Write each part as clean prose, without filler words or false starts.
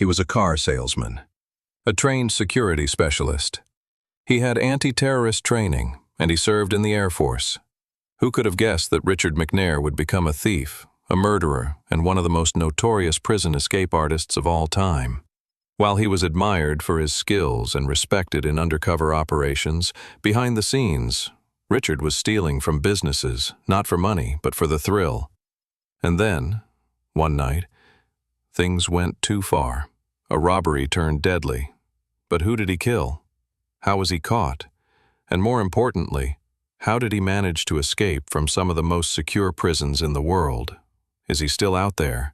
He was a car salesman, a trained security specialist. He had anti-terrorist training, and he served in the Air Force. Who could have guessed that Richard McNair would become a thief, a murderer, and one of the most notorious prison escape artists of all time? While he was admired for his skills and respected in undercover operations, behind the scenes, Richard was stealing from businesses, not for money, but for the thrill. And then, one night, things went too far. A robbery turned deadly. But who did he kill? How was he caught? And more importantly, how did he manage to escape from some of the most secure prisons in the world? Is he still out there?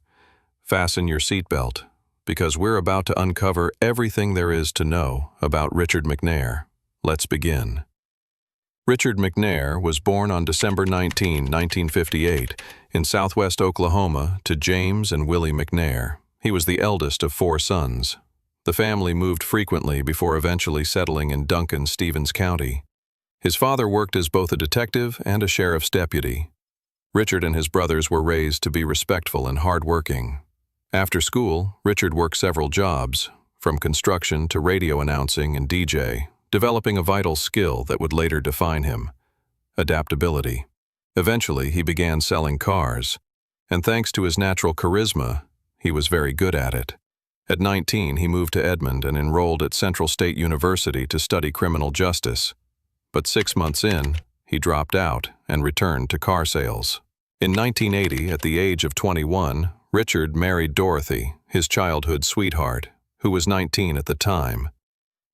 Fasten your seatbelt, because we're about to uncover everything there is to know about Richard McNair. Let's begin. Richard McNair was born on December 19, 1958, in southwest Oklahoma to James and Willie McNair. He was the eldest of 4 sons. The family moved frequently before eventually settling in Duncan, Stevens County. His father worked as both a detective and a sheriff's deputy. Richard and his brothers were raised to be respectful and hardworking. After school, Richard worked several jobs, from construction to radio announcing and DJ, developing a vital skill that would later define him: adaptability. Eventually, he began selling cars, and thanks to his natural charisma, he was very good at it. At 19, he moved to Edmond and enrolled at Central State University to study criminal justice. But 6 months in, he dropped out and returned to car sales. In 1980, at the age of 21, Richard married Dorothy, his childhood sweetheart, who was 19 at the time.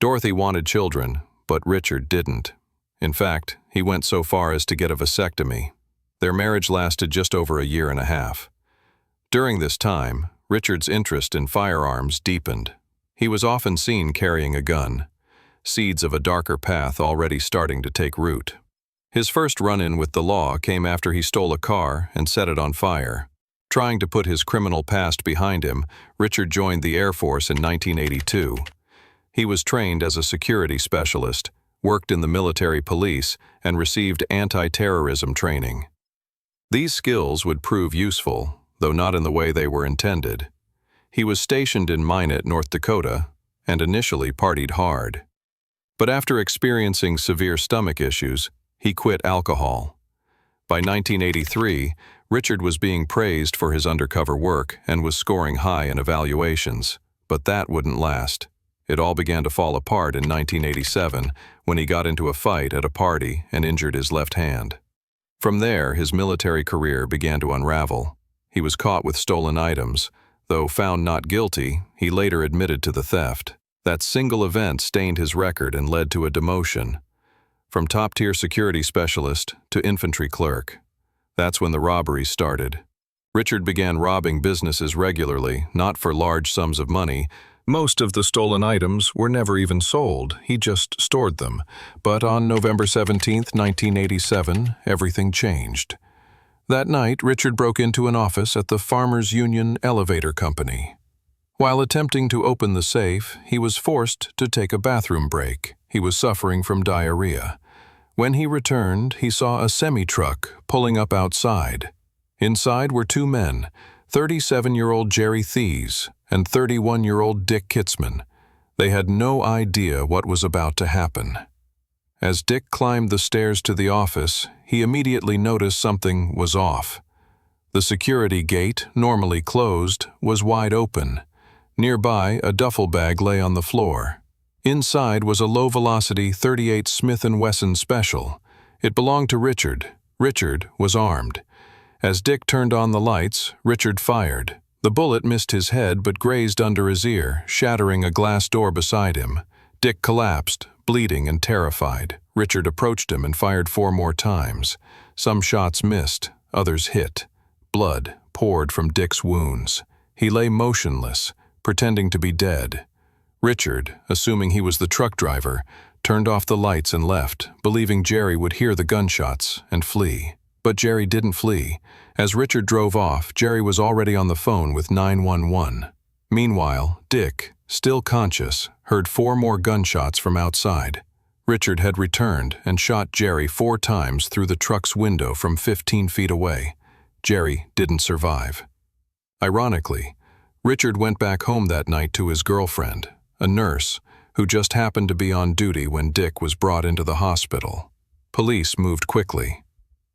Dorothy wanted children, but Richard didn't. In fact, he went so far as to get a vasectomy. Their marriage lasted just over a year and a half. During this time, Richard's interest in firearms deepened. He was often seen carrying a gun, seeds of a darker path already starting to take root. His first run-in with the law came after he stole a car and set it on fire. Trying to put his criminal past behind him, Richard joined the Air Force in 1982. He was trained as a security specialist, worked in the military police, and received anti-terrorism training. These skills would prove useful, though not in the way they were intended. He was stationed in Minot, North Dakota, and initially partied hard. But after experiencing severe stomach issues, he quit alcohol. By 1983, Richard was being praised for his undercover work and was scoring high in evaluations. But that wouldn't last. It all began to fall apart in 1987 when he got into a fight at a party and injured his left hand. From there, his military career began to unravel. He was caught with stolen items. Though found not guilty, he later admitted to the theft. That single event stained his record and led to a demotion. From top-tier security specialist to infantry clerk. That's when the robberies started. Richard began robbing businesses regularly, not for large sums of money. Most of the stolen items were never even sold, he just stored them. But on November 17, 1987, everything changed. That night, Richard broke into an office at the Farmers Union Elevator Company. While attempting to open the safe, he was forced to take a bathroom break. He was suffering from diarrhea. When he returned, he saw a semi-truck pulling up outside. Inside were 2 men, 37-year-old Jerry Thies and 31-year-old Dick Kitzman. They had no idea what was about to happen. As Dick climbed the stairs to the office, he immediately noticed something was off. The security gate, normally closed, was wide open. Nearby, a duffel bag lay on the floor. Inside was a low-velocity .38 Smith & Wesson Special. It belonged to Richard. Richard was armed. As Dick turned on the lights, Richard fired. The bullet missed his head but grazed under his ear, shattering a glass door beside him. Dick collapsed, bleeding and terrified. Richard approached him and fired 4 more times. Some shots missed, others hit. Blood poured from Dick's wounds. He lay motionless, pretending to be dead. Richard, assuming he was the truck driver, turned off the lights and left, believing Jerry would hear the gunshots and flee. But Jerry didn't flee. As Richard drove off, Jerry was already on the phone with 911. Meanwhile, Dick, still conscious, heard 4 more gunshots from outside. Richard had returned and shot Jerry 4 times through the truck's window from 15 feet away. Jerry didn't survive. Ironically, Richard went back home that night to his girlfriend, a nurse, who just happened to be on duty when Dick was brought into the hospital. Police moved quickly.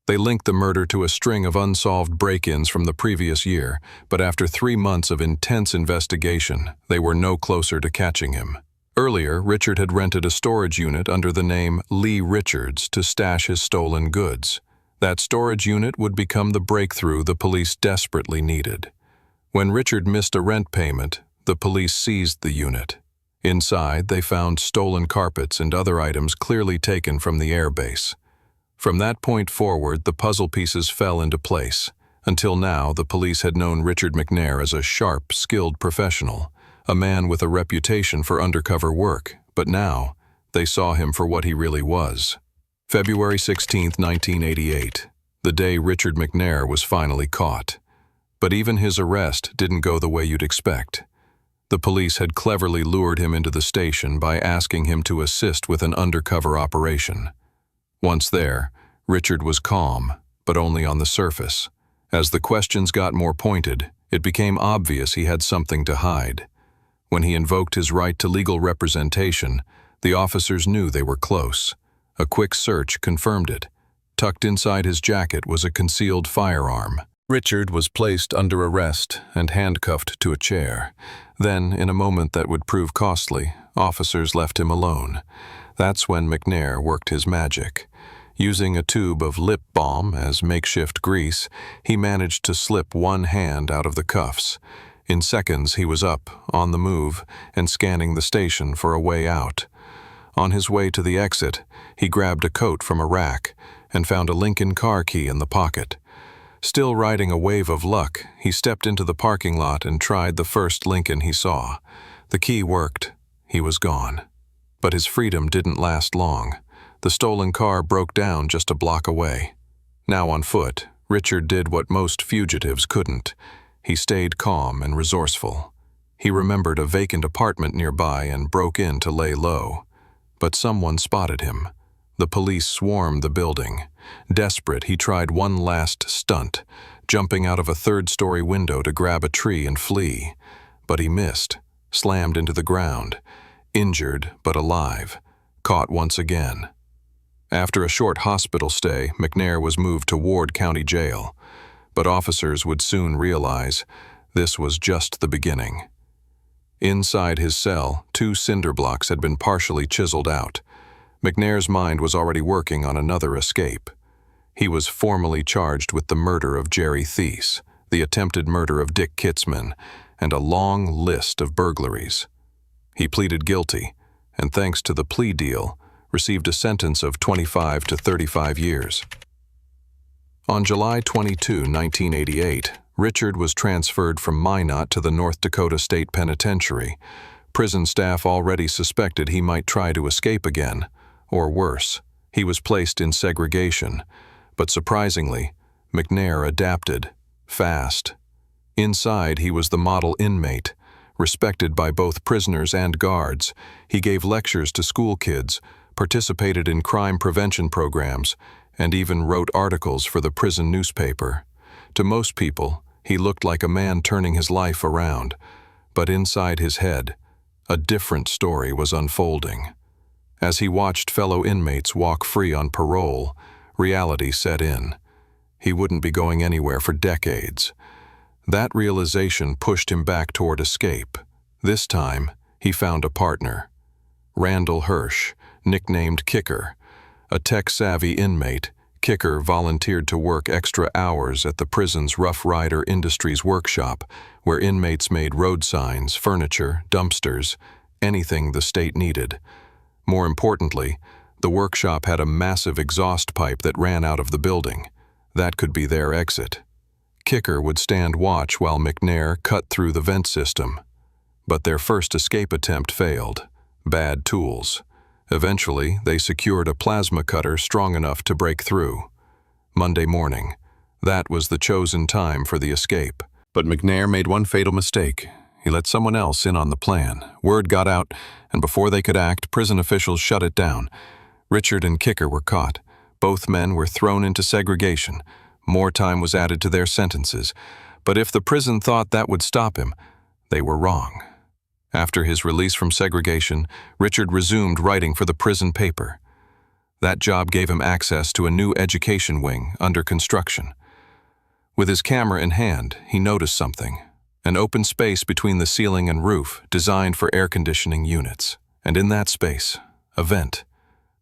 They linked the murder to a string of unsolved break-ins from the previous year, but after 3 months of intense investigation, they were no closer to catching him. Earlier, Richard had rented a storage unit under the name Lee Richards to stash his stolen goods. That storage unit would become the breakthrough the police desperately needed. When Richard missed a rent payment, the police seized the unit. Inside, they found stolen carpets and other items clearly taken from the airbase. From that point forward, the puzzle pieces fell into place. Until now, the police had known Richard McNair as a sharp, skilled professional, a man with a reputation for undercover work, but now, they saw him for what he really was. February 16, 1988, the day Richard McNair was finally caught. But even his arrest didn't go the way you'd expect. The police had cleverly lured him into the station by asking him to assist with an undercover operation. Once there, Richard was calm, but only on the surface. As the questions got more pointed, it became obvious he had something to hide. When he invoked his right to legal representation, the officers knew they were close. A quick search confirmed it. Tucked inside his jacket was a concealed firearm. Richard was placed under arrest and handcuffed to a chair. Then, in a moment that would prove costly, officers left him alone. That's when McNair worked his magic. Using a tube of lip balm as makeshift grease, he managed to slip one hand out of the cuffs. In seconds, he was up, on the move, and scanning the station for a way out. On his way to the exit, he grabbed a coat from a rack and found a Lincoln car key in the pocket. Still riding a wave of luck, he stepped into the parking lot and tried the first Lincoln he saw. The key worked. He was gone. But his freedom didn't last long. The stolen car broke down just a block away. Now on foot, Richard did what most fugitives couldn't. He stayed calm and resourceful. He remembered a vacant apartment nearby and broke in to lay low. But someone spotted him. The police swarmed the building. Desperate, he tried one last stunt, jumping out of a third-story window to grab a tree and flee. But he missed, slammed into the ground. Injured, but alive. Caught once again. After a short hospital stay, McNair was moved to Ward County Jail. But officers would soon realize this was just the beginning. Inside his cell, 2 cinder blocks had been partially chiseled out. McNair's mind was already working on another escape. He was formally charged with the murder of Jerry Thies, the attempted murder of Dick Kitzman, and a long list of burglaries. He pleaded guilty, and thanks to the plea deal, received a sentence of 25 to 35 years. On July 22, 1988, Richard was transferred from Minot to the North Dakota State Penitentiary. Prison staff already suspected he might try to escape again, or worse, he was placed in segregation. But surprisingly, McNair adapted, fast. Inside, he was the model inmate. Respected by both prisoners and guards, he gave lectures to school kids, participated in crime prevention programs, and even wrote articles for the prison newspaper. To most people, he looked like a man turning his life around, but inside his head, a different story was unfolding. As he watched fellow inmates walk free on parole, reality set in. He wouldn't be going anywhere for decades. That realization pushed him back toward escape. This time, he found a partner. Randall Hirsch, nicknamed Kicker. A tech-savvy inmate, Kicker volunteered to work extra hours at the prison's Rough Rider Industries workshop, where inmates made road signs, furniture, dumpsters, anything the state needed. More importantly, the workshop had a massive exhaust pipe that ran out of the building. That could be their exit. Kicker would stand watch while McNair cut through the vent system. But their first escape attempt failed. Bad tools. Eventually, they secured a plasma cutter strong enough to break through. Monday morning. That was the chosen time for the escape. But McNair made one fatal mistake. He let someone else in on the plan. Word got out, and before they could act, prison officials shut it down. Richard and Kicker were caught. Both men were thrown into segregation. More time was added to their sentences. But if the prison thought that would stop him, They were wrong. After his release from segregation, Richard resumed writing for the prison paper. That job gave him access to a new education wing under construction. With his camera in hand, he noticed something: an open space between the ceiling and roof designed for air conditioning units. And in that space, a vent.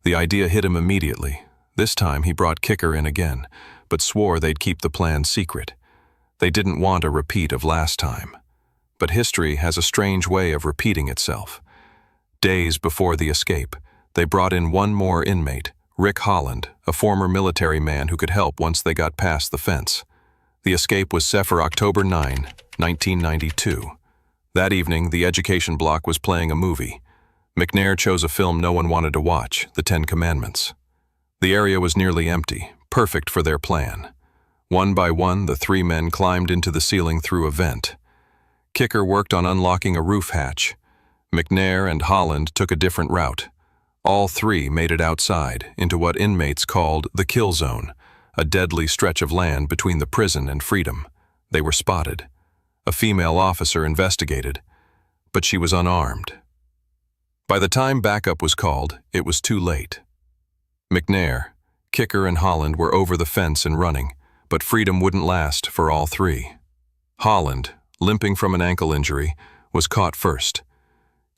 The idea hit him immediately. This time he brought Kicker in again, but swore they'd keep the plan secret. They didn't want a repeat of last time. But history has a strange way of repeating itself. Days before the escape, they brought in one more inmate, Rick Holland, a former military man who could help once they got past the fence. The escape was set for October 9, 1992. That evening, the education block was playing a movie. McNair chose a film no one wanted to watch, The 10 Commandments. The area was nearly empty, perfect for their plan. One by one, the three men climbed into the ceiling through a vent. Kicker worked on unlocking a roof hatch. McNair and Holland took a different route. All three made it outside, into what inmates called the kill zone, a deadly stretch of land between the prison and freedom. They were spotted. A female officer investigated, but she was unarmed. By the time backup was called, it was too late. McNair, Kicker, and Holland were over the fence and running, but freedom wouldn't last for all three. Holland, limping from an ankle injury, was caught first.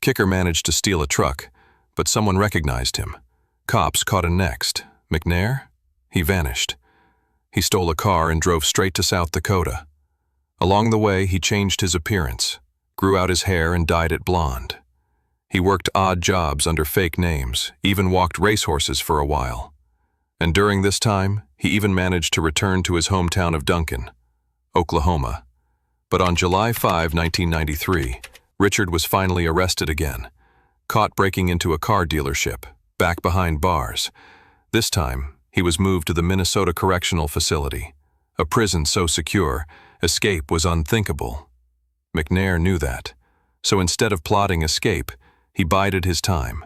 Kicker managed to steal a truck, but someone recognized him. Cops caught him next. McNair? He vanished. He stole a car and drove straight to South Dakota. Along the way, he changed his appearance, grew out his hair and dyed it blonde. He worked odd jobs under fake names, even walked racehorses for a while. And during this time, he even managed to return to his hometown of Duncan, Oklahoma. But on July 5, 1993, Richard was finally arrested again, caught breaking into a car dealership, back behind bars. This time, he was moved to the Minnesota Correctional Facility, a prison so secure, escape was unthinkable. McNair knew that, so instead of plotting escape, he bided his time,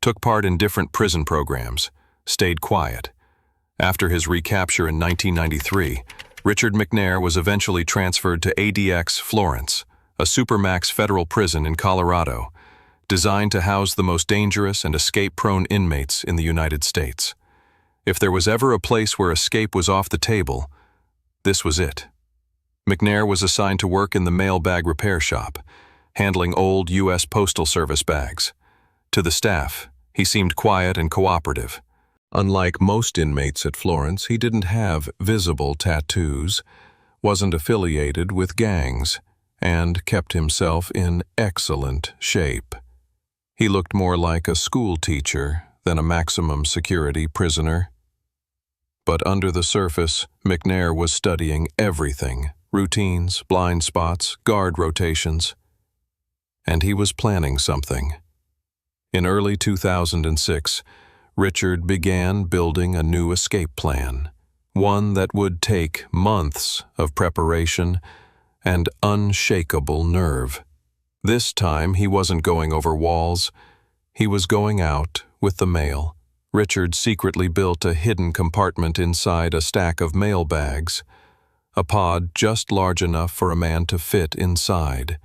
took part in different prison programs, stayed quiet. After his recapture in 1993, Richard McNair was eventually transferred to ADX Florence, a supermax federal prison in Colorado, designed to house the most dangerous and escape-prone inmates in the United States. If there was ever a place where escape was off the table, this was it. McNair was assigned to work in the mailbag repair shop, handling old U.S. Postal Service bags. To the staff, he seemed quiet and cooperative. Unlike most inmates at Florence, he didn't have visible tattoos, wasn't affiliated with gangs, and kept himself in excellent shape. He looked more like a school teacher than a maximum security prisoner. But under the surface, McNair was studying everything: routines, blind spots, guard rotations. And he was planning something. In early 2006, Richard began building a new escape plan, one that would take months of preparation and unshakable nerve. This time, he wasn't going over walls. He was going out with the mail. Richard secretly built a hidden compartment inside a stack of mailbags, a pod just large enough for a man to fit inside.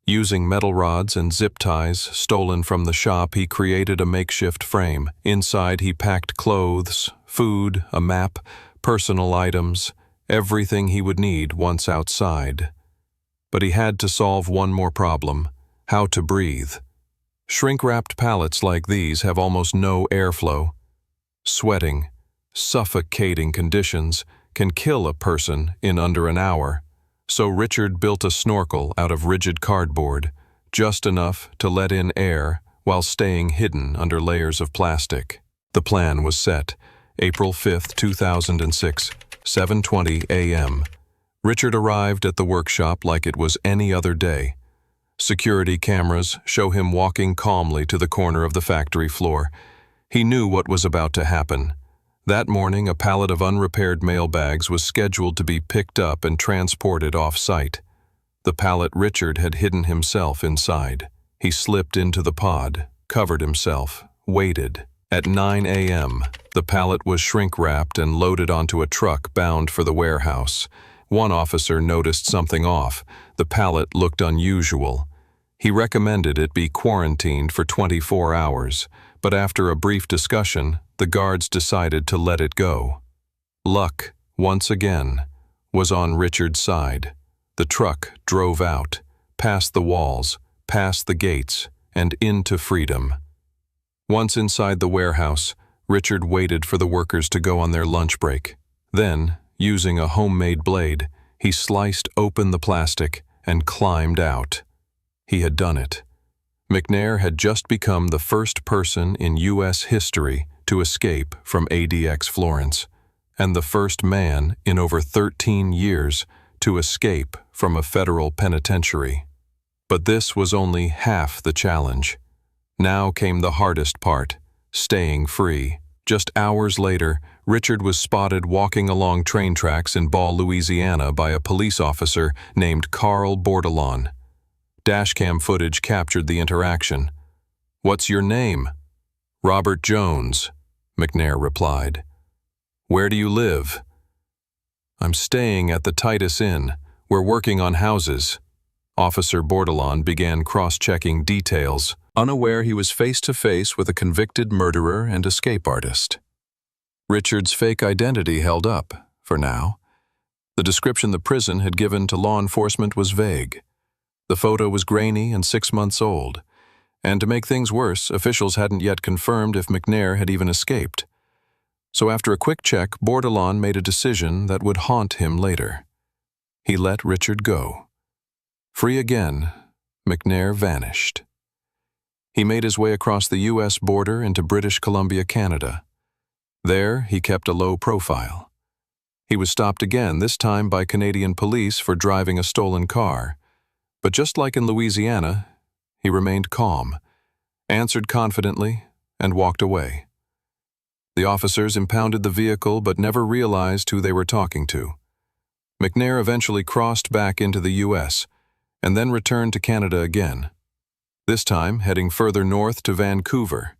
Using metal rods and zip ties stolen from the shop, he created a makeshift frame. Inside, he packed clothes, food, a map, personal items, everything he would need once outside. But he had to solve one more problem: how to breathe. Shrink-wrapped pallets like these have almost no airflow. Sweating, suffocating conditions can kill a person in under an hour. So Richard built a snorkel out of rigid cardboard, just enough to let in air while staying hidden under layers of plastic. The plan was set. April 5, 2006, 7:20 a.m. Richard arrived at the workshop like it was any other day. Security cameras show him walking calmly to the corner of the factory floor. He knew what was about to happen. That morning, a pallet of unrepaired mailbags was scheduled to be picked up and transported off-site. The pallet Richard had hidden himself inside. He slipped into the pod, covered himself, waited. At 9 a.m., the pallet was shrink-wrapped and loaded onto a truck bound for the warehouse. One officer noticed something off. The pallet looked unusual. He recommended it be quarantined for 24 hours, but after a brief discussion, the guards decided to let it go. Luck, once again, was on Richard's side. The truck drove out, past the walls, past the gates, and into freedom. Once inside the warehouse, Richard waited for the workers to go on their lunch break. Then, using a homemade blade, he sliced open the plastic and climbed out. He had done it. McNair had just become the first person in U.S. history to escape from ADX Florence, and the first man in over 13 years to escape from a federal penitentiary. But this was only half the challenge. Now came the hardest part, staying free. Just hours later, Richard was spotted walking along train tracks in Ball, Louisiana by a police officer named Carl Bordelon. Dashcam footage captured the interaction. "What's your name?" "Robert Jones," McNair replied. "Where do you live?" "I'm staying at the Titus Inn. We're working on houses." Officer Bordelon began cross-checking details, unaware he was face-to-face with a convicted murderer and escape artist. Richard's fake identity held up, for now. The description the prison had given to law enforcement was vague. The photo was grainy and 6 months old, and to make things worse, officials hadn't yet confirmed if McNair had even escaped. So after a quick check, Bordelon made a decision that would haunt him later. He let Richard go. Free again, McNair vanished. He made his way across the U.S. border into British Columbia, Canada. There, he kept a low profile. He was stopped again, this time by Canadian police for driving a stolen car. But just like in Louisiana, he remained calm, answered confidently, and walked away. The officers impounded the vehicle but never realized who they were talking to. McNair eventually crossed back into the U.S., and then returned to Canada again, this time heading further north to Vancouver.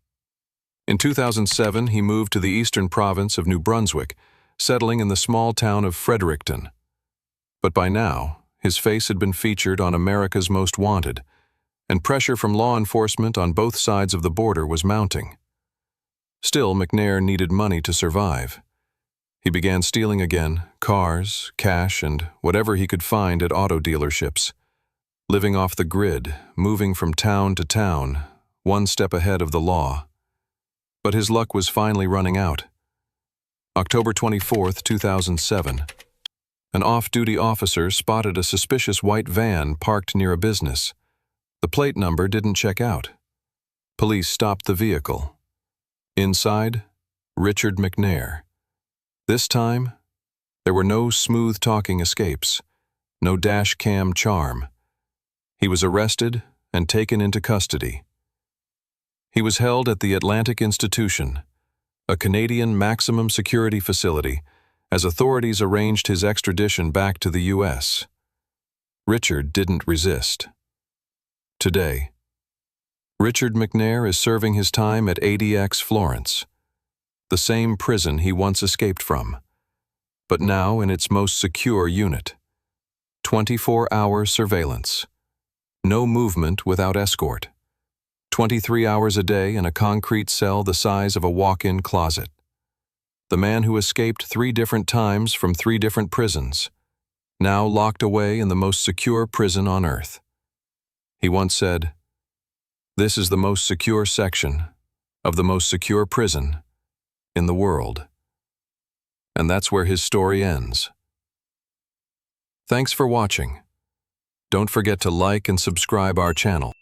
In 2007, he moved to the eastern province of New Brunswick, settling in the small town of Fredericton. But by now, his face had been featured on America's Most Wanted, and pressure from law enforcement on both sides of the border was mounting. Still, McNair needed money to survive. He began stealing again, cars, cash, and whatever he could find at auto dealerships. Living off the grid, moving from town to town, one step ahead of the law. But his luck was finally running out. October 24, 2007. An off-duty officer spotted a suspicious white van parked near a business. The plate number didn't check out. Police stopped the vehicle. Inside, Richard McNair. This time, there were no smooth-talking escapes, no dash cam charm. He was arrested and taken into custody. He was held at the Atlantic Institution, a Canadian maximum security facility, as authorities arranged his extradition back to the U.S. Richard didn't resist. Today, Richard McNair is serving his time at ADX Florence, the same prison he once escaped from, but now in its most secure unit. 24-hour surveillance. No movement without escort. 23 hours a day in a concrete cell the size of a walk-in closet. The man who escaped 3 different times from 3 different prisons, now locked away in the most secure prison on earth. He once said, "This is the most secure section of the most secure prison in the world." And that's where his story ends. Thanks for watching. Don't forget to like and subscribe our channel.